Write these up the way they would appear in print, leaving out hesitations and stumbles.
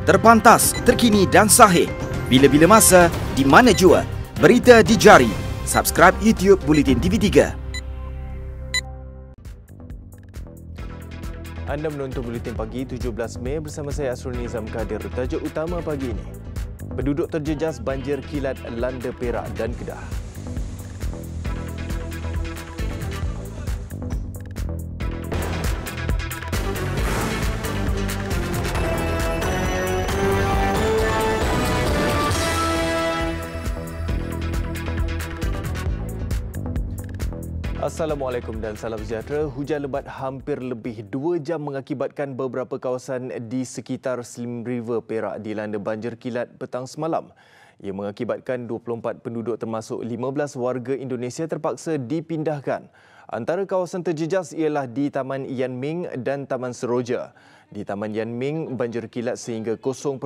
Terpantas, terkini dan sahih. Bila-bila masa, di mana jua. Berita di jari. Subscribe YouTube Bulletin TV3. Anda menonton Buletin Pagi 17 Mei bersama saya Asrul Nizam Kadir. Tajuk utama pagi ini. Penduduk terjejas banjir kilat landa Perak dan Kedah. Assalamualaikum dan salam sejahtera. Hujan lebat hampir lebih 2 jam mengakibatkan beberapa kawasan di sekitar Slim River Perak dilanda banjir kilat petang semalam. Ia mengakibatkan 24 penduduk termasuk 15 warga Indonesia terpaksa dipindahkan. Antara kawasan terjejas ialah di Taman Yan Ming dan Taman Seroja. Di Taman Yan Ming, banjir kilat sehingga 0.5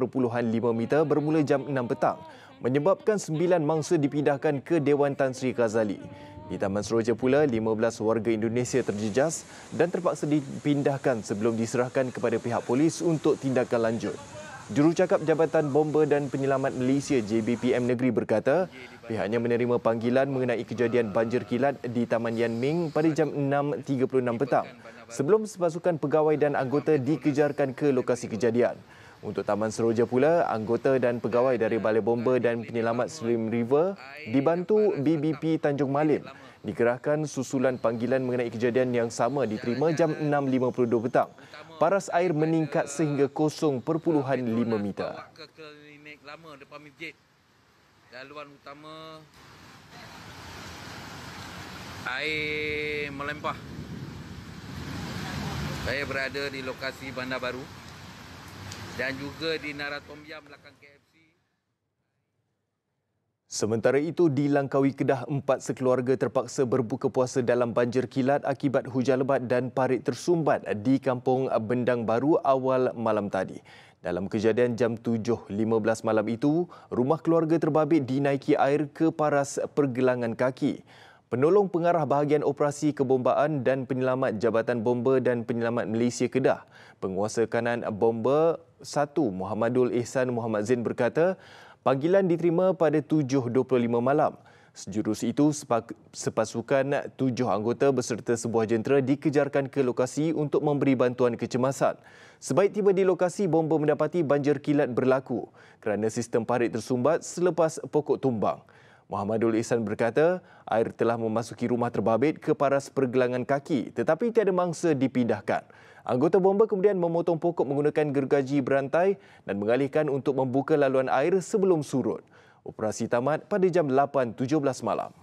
meter bermula jam 6 petang, menyebabkan 9 mangsa dipindahkan ke Dewan Tan Sri Ghazali. Di Taman Seroja pula, 15 warga Indonesia terjejas dan terpaksa dipindahkan sebelum diserahkan kepada pihak polis untuk tindakan lanjut. Jurucakap Jabatan Bomba dan Penyelamat Malaysia JBPM Negeri berkata, pihaknya menerima panggilan mengenai kejadian banjir kilat di Taman Yan Ming pada jam 6.36 petang sebelum sepasukan pegawai dan anggota dikejarkan ke lokasi kejadian. Untuk Taman Seroja pula, anggota dan pegawai dari Balai Bomba dan Penyelamat Slim River dibantu BBP Tanjung Malim dikerahkan susulan panggilan mengenai kejadian yang sama diterima jam 6.52 petang. Paras air meningkat sehingga 0.5 meter. Ke klinik lama depan masjid. Laluan utama air melempah. Saya berada di lokasi Bandar Baru dan juga di Naratomyam belakang KFC. Sementara itu, di Langkawi Kedah, 4 sekeluarga terpaksa berbuka puasa dalam banjir kilat akibat hujan lebat dan parit tersumbat di Kampung Bendang Baru awal malam tadi. Dalam kejadian jam 7.15 malam itu, rumah keluarga terbabit dinaiki air ke paras pergelangan kaki. Penolong pengarah bahagian operasi kebombaan dan penyelamat Jabatan Bomba dan Penyelamat Malaysia Kedah, Penguasa Kanan Bomba 1 Muhammadul Ihsan Muhammad Zain berkata, panggilan diterima pada 7.25 malam. Sejurus itu, sepasukan 7 anggota beserta sebuah jentera dikejarkan ke lokasi untuk memberi bantuan kecemasan. Sebaik tiba di lokasi, bomba mendapati banjir kilat berlaku kerana sistem parit tersumbat selepas pokok tumbang. Muhammadul Ihsan berkata, air telah memasuki rumah terbabit ke paras pergelangan kaki tetapi tiada mangsa dipindahkan. Anggota bomba kemudian memotong pokok menggunakan gergaji berantai dan mengalihkan untuk membuka laluan air sebelum surut. Operasi tamat pada jam 8.17 malam.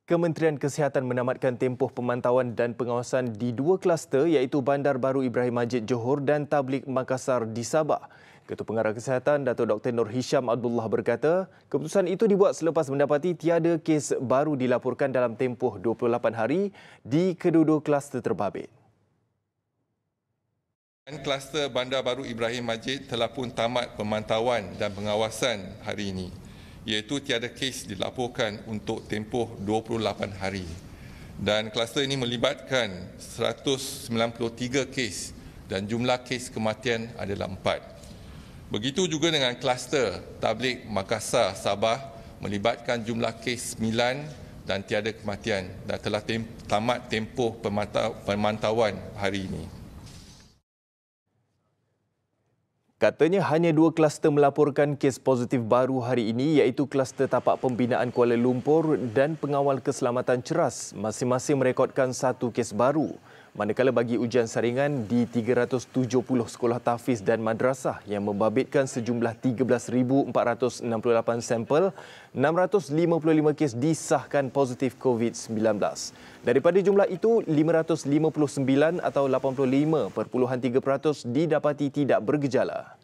Kementerian Kesihatan menamatkan tempoh pemantauan dan pengawasan di 2 kluster iaitu Bandar Baru Ibrahim Majid Johor dan Tabligh Makassar di Sabah. Ketua Pengarah Kesihatan Dato' Dr. Nur Hisham Abdullah berkata, keputusan itu dibuat selepas mendapati tiada kes baru dilaporkan dalam tempoh 28 hari di kedua-dua kluster terbabit. Kluster Bandar Baru Ibrahim Majid telah pun tamat pemantauan dan pengawasan hari ini, iaitu tiada kes dilaporkan untuk tempoh 28 hari. Dan kluster ini melibatkan 193 kes dan jumlah kes kematian adalah 4. Begitu juga dengan kluster Tabligh Makassar Sabah melibatkan jumlah kes 9 dan tiada kematian dan telah tamat tempoh pemantauan hari ini. Katanya hanya 2 kluster melaporkan kes positif baru hari ini iaitu kluster Tapak Pembinaan Kuala Lumpur dan Pengawal Keselamatan Ceras masing-masing merekodkan 1 kes baru. Manakala bagi ujian saringan di 370 sekolah tahfiz dan madrasah yang membabitkan sejumlah 13,468 sampel, 655 kes disahkan positif COVID-19. Daripada jumlah itu, 559 atau 85.3% didapati tidak bergejala.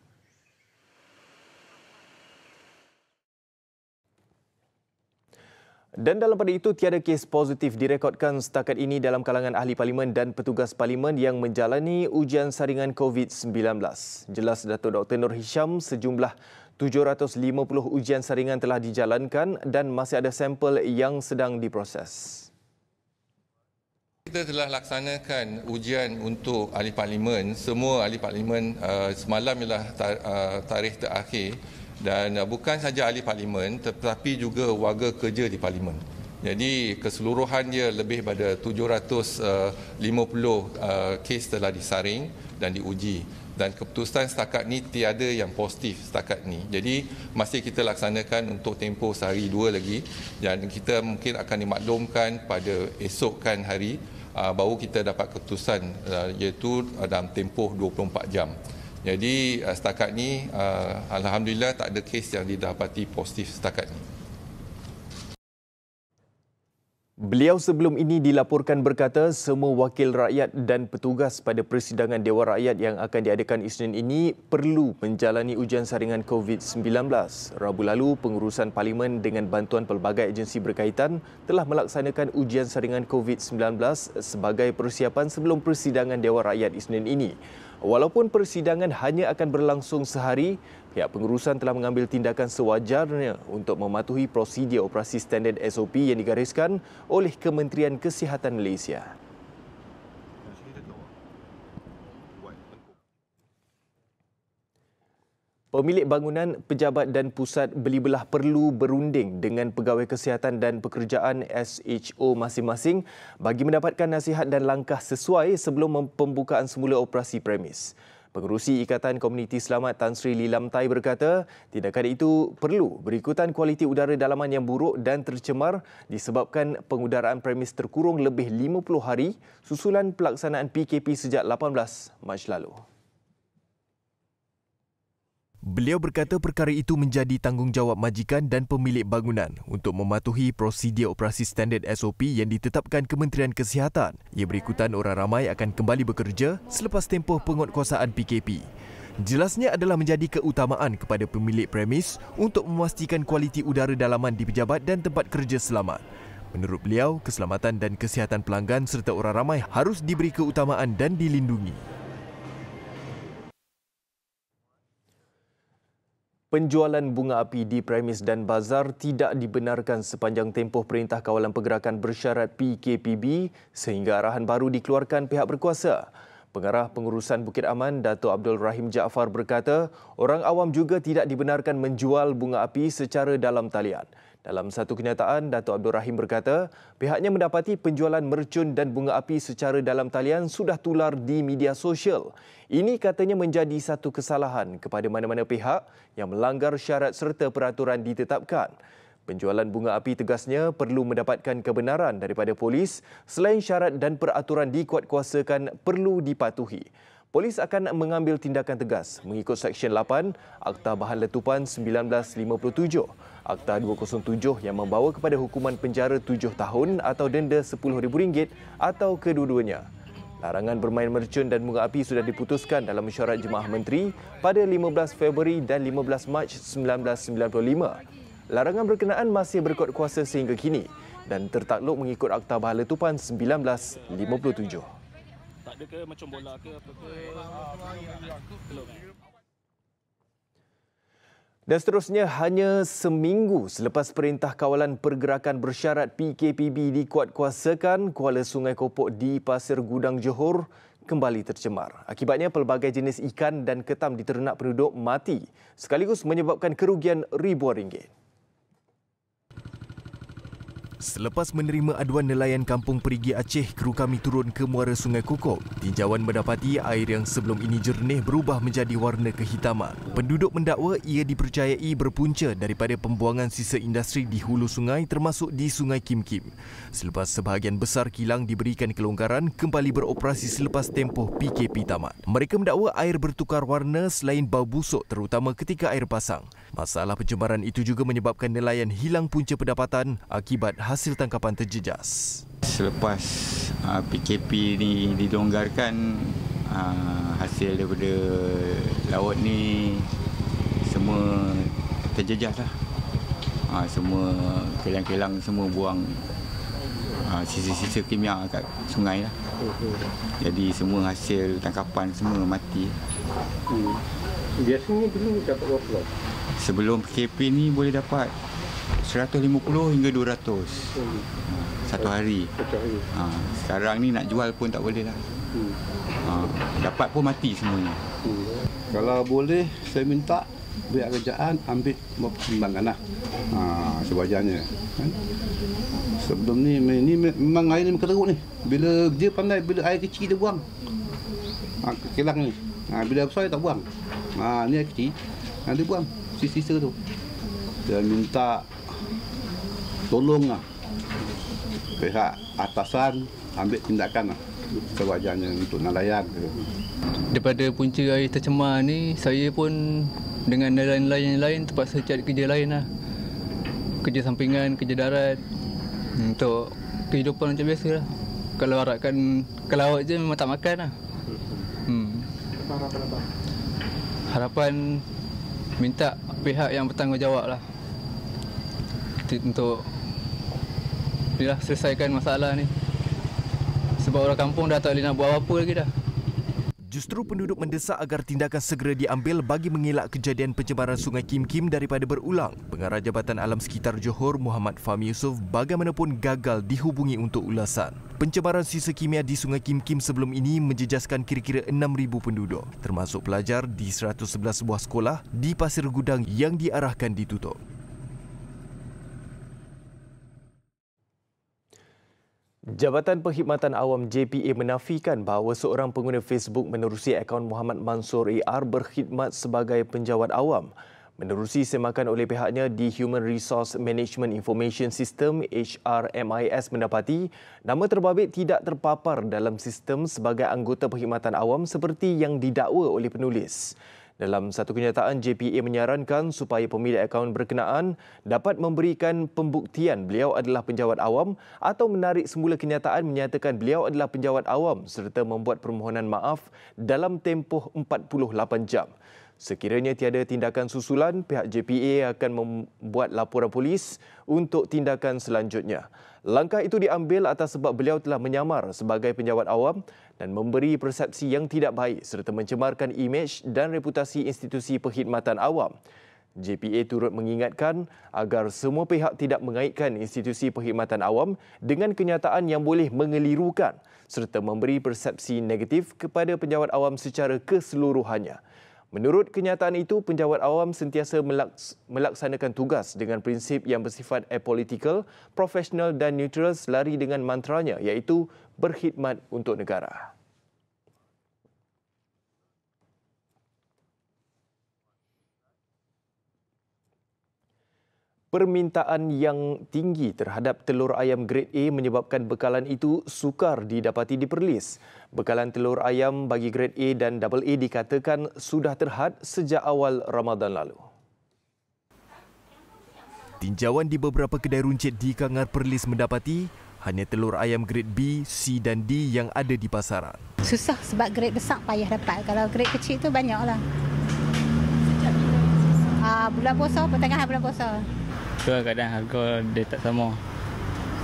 Dan dalam pada itu, tiada kes positif direkodkan setakat ini dalam kalangan ahli parlimen dan petugas parlimen yang menjalani ujian saringan COVID-19. Jelas Dato' Dr. Nur Hisham, sejumlah 750 ujian saringan telah dijalankan dan masih ada sampel yang sedang diproses. Kita telah laksanakan ujian untuk ahli parlimen. Semua ahli parlimen semalam ialah tarikh terakhir dan bukan saja ahli parlimen tetapi juga warga kerja di parlimen. Jadi keseluruhannya lebih pada 750 kes telah disaring dan diuji. Dan keputusan setakat ni tiada yang positif setakat ni. Jadi masih kita laksanakan untuk tempoh sehari dua lagi dan kita mungkin akan dimaklumkan pada esokkan hari baru kita dapat keputusan iaitu dalam tempoh 24 jam. Jadi setakat ni alhamdulillah tak ada kes yang didapati positif setakat ni. Beliau sebelum ini dilaporkan berkata semua wakil rakyat dan petugas pada persidangan Dewan Rakyat yang akan diadakan Isnin ini perlu menjalani ujian saringan COVID-19. Rabu lalu, pengurusan parlimen dengan bantuan pelbagai agensi berkaitan telah melaksanakan ujian saringan COVID-19 sebagai persiapan sebelum persidangan Dewan Rakyat Isnin ini. Walaupun persidangan hanya akan berlangsung sehari, pihak pengurusan telah mengambil tindakan sewajarnya untuk mematuhi prosedur operasi standard SOP yang digariskan oleh Kementerian Kesihatan Malaysia. Pemilik bangunan, pejabat dan pusat beli belah perlu berunding dengan Pegawai Kesihatan dan Pekerjaan SHO masing-masing bagi mendapatkan nasihat dan langkah sesuai sebelum pembukaan semula operasi premis. Pengerusi Ikatan Komuniti Selamat Tan Sri Lilam Tai berkata, tindakan itu perlu berikutan kualiti udara dalaman yang buruk dan tercemar disebabkan pengudaraan premis terkurung lebih 50 hari susulan pelaksanaan PKP sejak 18 Mac lalu. Beliau berkata perkara itu menjadi tanggungjawab majikan dan pemilik bangunan untuk mematuhi prosedur operasi standard SOP yang ditetapkan Kementerian Kesihatan. Ia berikutan orang ramai akan kembali bekerja selepas tempoh penguatkuasaan PKP. Jelasnya adalah menjadi keutamaan kepada pemilik premis untuk memastikan kualiti udara dalaman di pejabat dan tempat kerja selamat. Menurut beliau, keselamatan dan kesihatan pelanggan serta orang ramai harus diberi keutamaan dan dilindungi. Penjualan bunga api di premis dan bazar tidak dibenarkan sepanjang tempoh Perintah Kawalan Pergerakan Bersyarat PKPB sehingga arahan baru dikeluarkan pihak berkuasa. Pengarah Pengurusan Bukit Aman, Dato' Abdul Rahim Jaafar berkata, orang awam juga tidak dibenarkan menjual bunga api secara dalam talian. Dalam satu kenyataan, Dato' Abdul Rahim berkata, pihaknya mendapati penjualan mercun dan bunga api secara dalam talian sudah tular di media sosial. Ini katanya menjadi satu kesalahan kepada mana-mana pihak yang melanggar syarat serta peraturan ditetapkan. Penjualan bunga api tegasnya perlu mendapatkan kebenaran daripada polis selain syarat dan peraturan dikuatkuasakan perlu dipatuhi. Polis akan mengambil tindakan tegas mengikut Seksyen 8 Akta Bahan Letupan 1957, Akta 207 yang membawa kepada hukuman penjara 7 tahun atau denda RM10,000 atau kedua-duanya. Larangan bermain mercun dan bunga api sudah diputuskan dalam mesyuarat Jemaah Menteri pada 15 Februari dan 15 Mac 1995. Larangan berkenaan masih berkuat kuasa sehingga kini dan tertakluk mengikut Akta Bahan Letupan 1957. Tak ada ke macam bola ke apa ke? Dan seterusnya, hanya seminggu selepas Perintah Kawalan Pergerakan Bersyarat PKPB dikuatkuasakan, kuala Sungai Kopok di Pasir Gudang Johor kembali tercemar. Akibatnya, pelbagai jenis ikan dan ketam di ternak penduduk mati sekaligus menyebabkan kerugian ribuan ringgit. Selepas menerima aduan nelayan Kampung Perigi Aceh, kru kami turun ke muara Sungai Kokok. Tinjauan mendapati air yang sebelum ini jernih berubah menjadi warna kehitaman. Penduduk mendakwa ia dipercayai berpunca daripada pembuangan sisa industri di hulu sungai termasuk di Sungai Kim Kim. Selepas sebahagian besar kilang diberikan kelonggaran, kembali beroperasi selepas tempoh PKP tamat. Mereka mendakwa air bertukar warna selain bau busuk terutama ketika air pasang. Masalah pencemaran itu juga menyebabkan nelayan hilang punca pendapatan akibat hasil tangkapan terjejas. Selepas PKP ni dilonggarkan, hasil daripada laut ni semua terjejas lah. Semua kilang-kilang semua buang sisa-sisa kimia kat sungai lah. Jadi semua hasil tangkapan semua mati. Biasanya dulu dapat berapa? Sebelum PKP ni boleh dapat 150 hingga 200 satu hari. Sekarang ni nak jual pun tak boleh lah. Dapat pun mati semuanya. Kalau boleh, saya minta pihak kerajaan ambil pertimbangan lah. Sewajarnya. Kan? Sebelum ni memang air ni teruk ni. Bila dia pandai, bila air kecil dia buang. Kilang ni. Bila besar dia tak buang. Ni air kecil, dia buang. Sisa tu. Dia minta tolong lah. Pihak atasan ambil tindakan lah. Sewajarnya untuk nelayan. Daripada punca air tercemar ni, saya pun dengan nelayan lain terpaksa cari kerja lain lah. Kerja sampingan, kerja darat. Untuk kehidupan macam biasa lah. Kalau harapkan ke laut je memang tak makan lah. Harapan apa? Harapan minta pihak yang bertanggungjawab lah untuk selesaikan masalah ni. Sebab orang kampung dah tak boleh nak buat apa lagi dah. Justru penduduk mendesak agar tindakan segera diambil bagi mengelak kejadian pencemaran Sungai Kim Kim daripada berulang. Pengarah Jabatan Alam Sekitar Johor, Muhammad Fahmi Yusof, bagaimanapun gagal dihubungi untuk ulasan. Pencemaran sisa kimia di Sungai Kim Kim sebelum ini menjejaskan kira-kira 6,000 penduduk, termasuk pelajar di 111 sebuah sekolah di Pasir Gudang yang diarahkan ditutup. Jabatan Perkhidmatan Awam JPA menafikan bahawa seorang pengguna Facebook menerusi akaun Muhammad Mansur AR berkhidmat sebagai penjawat awam. Menerusi semakan oleh pihaknya di Human Resource Management Information System HRMIS mendapati nama terbabit tidak terpapar dalam sistem sebagai anggota perkhidmatan awam seperti yang didakwa oleh penulis. Dalam satu kenyataan, JPA menyarankan supaya pemilik akaun berkenaan dapat memberikan pembuktian beliau adalah penjawat awam atau menarik semula kenyataan menyatakan beliau adalah penjawat awam serta membuat permohonan maaf dalam tempoh 48 jam. Sekiranya tiada tindakan susulan, pihak JPA akan membuat laporan polis untuk tindakan selanjutnya. Langkah itu diambil atas sebab beliau telah menyamar sebagai penjawat awam dan memberi persepsi yang tidak baik serta mencemarkan imej dan reputasi institusi perkhidmatan awam. JPA turut mengingatkan agar semua pihak tidak mengaitkan institusi perkhidmatan awam dengan kenyataan yang boleh mengelirukan serta memberi persepsi negatif kepada penjawat awam secara keseluruhannya. Menurut kenyataan itu, penjawat awam sentiasa melaksanakan tugas dengan prinsip yang bersifat apolitikal, profesional dan neutral selari dengan mantranya iaitu berkhidmat untuk negara. Permintaan yang tinggi terhadap telur ayam grade A menyebabkan bekalan itu sukar didapati di Perlis. Bekalan telur ayam bagi grade A dan AA dikatakan sudah terhad sejak awal Ramadan lalu. Tinjauan di beberapa kedai runcit di Kangar Perlis mendapati hanya telur ayam grade B, C dan D yang ada di pasaran. Susah sebab grade besar payah dapat. Kalau grade kecil tu banyaklah. Bulan puasa, pertengahan bulan puasa. Kadang harga dia tak sama.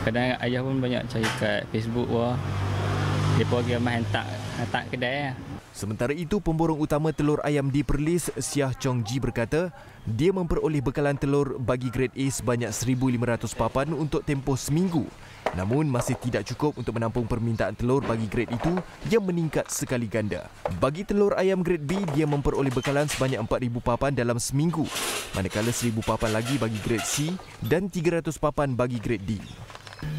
Kadang ayah pun banyak cari kat Facebook wah. Dia pergi hantar kedai. Sementara itu, pemborong utama telur ayam di Perlis, Siah Chong Ji berkata, dia memperoleh bekalan telur bagi grade A sebanyak 1,500 papan untuk tempoh seminggu. Namun masih tidak cukup untuk menampung permintaan telur bagi grade itu yang meningkat sekali ganda. Bagi telur ayam grade B, dia memperoleh bekalan sebanyak 4,000 papan dalam seminggu, manakala 1,000 papan lagi bagi grade C dan 300 papan bagi grade D.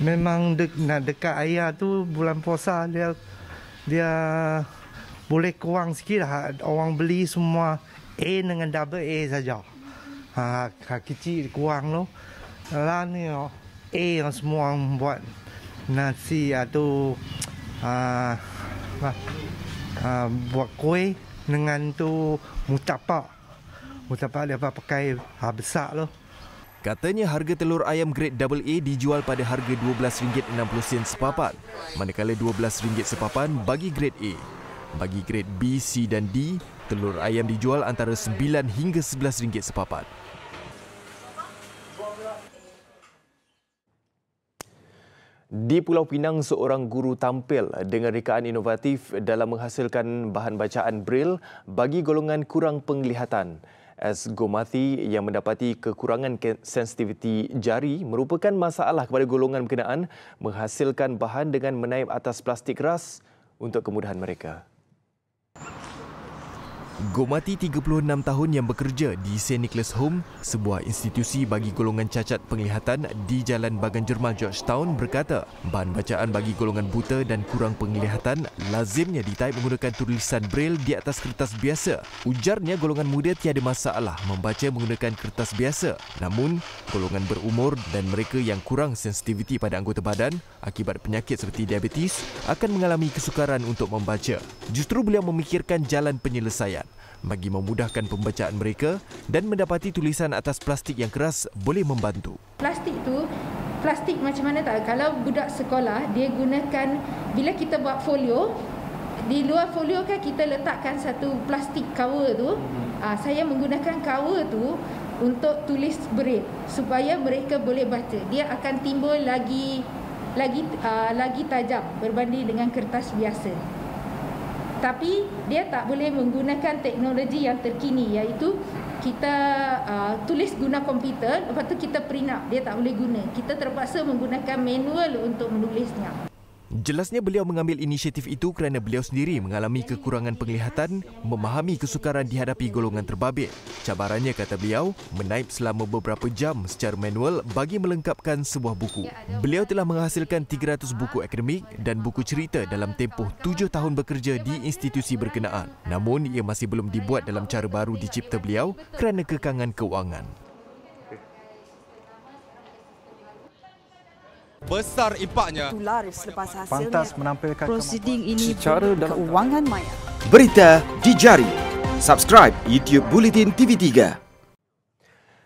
Memang nak dekat ayah tu bulan puasa dia boleh kurang sikit lah. Orang beli semua A dengan double A saja. Kecil kurang tu. Lah ni A yang semua buat nasi atau buat kuih dengan tu mutapak. Mutapak dia pakai besar tu. Katanya harga telur ayam grade AA dijual pada harga RM12.60 sepapan, manakala RM12 sepapan bagi grade A. Bagi grade B, C dan D, telur ayam dijual antara RM9 hingga RM11 sepapan. Di Pulau Pinang, seorang guru tampil dengan rekaan inovatif dalam menghasilkan bahan bacaan Braille bagi golongan kurang penglihatan. S. Gomati yang mendapati kekurangan sensitiviti jari merupakan masalah kepada golongan berkenaan menghasilkan bahan dengan menaip atas plastik keras untuk kemudahan mereka. Gomati 36 tahun yang bekerja di St. Nicholas Home, sebuah institusi bagi golongan cacat penglihatan di Jalan Bagan Jermal, Georgetown berkata, bahan bacaan bagi golongan buta dan kurang penglihatan lazimnya ditaip menggunakan tulisan braille di atas kertas biasa. Ujarnya golongan muda tiada masalah membaca menggunakan kertas biasa. Namun, golongan berumur dan mereka yang kurang sensitiviti pada anggota badan akibat penyakit seperti diabetes akan mengalami kesukaran untuk membaca. Justru beliau memikirkan jalan penyelesaian bagi memudahkan pembacaan mereka dan mendapati tulisan atas plastik yang keras boleh membantu. Plastik macam mana tak? Kalau budak sekolah, dia gunakan, bila kita buat folio, di luar folio kan kita letakkan satu plastik cover tu. Saya menggunakan cover tu untuk tulis braille supaya mereka boleh baca. Dia akan timbul lagi tajam berbanding dengan kertas biasa. Tapi dia tak boleh menggunakan teknologi yang terkini, iaitu kita tulis guna komputer, lepas tu kita print out. Dia tak boleh guna. Kita terpaksa menggunakan manual untuk menulisnya. Jelasnya beliau mengambil inisiatif itu kerana beliau sendiri mengalami kekurangan penglihatan, memahami kesukaran dihadapi golongan terbabit. Cabarannya, kata beliau, menaip selama beberapa jam secara manual bagi melengkapkan sebuah buku. Beliau telah menghasilkan 300 buku akademik dan buku cerita dalam tempoh 7 tahun bekerja di institusi berkenaan. Namun, ia masih belum dibuat dalam cara baru dicipta beliau kerana kekangan keuangan. Besar impaknya. Selepas hasilnya, pantas menampilkan prosiding ini secara dan keuangan maya. Berita di jari. Subscribe YouTube Bulletin TV3.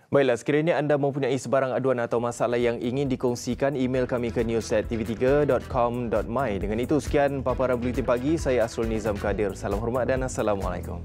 Baiklah, sekiranya anda mempunyai sebarang aduan atau masalah yang ingin dikongsikan, email kami ke news@tv3.com.my. Dengan itu, sekian paparan Bulletin Pagi. Saya Asrul Nizam Kadir. Salam hormat dan Assalamualaikum.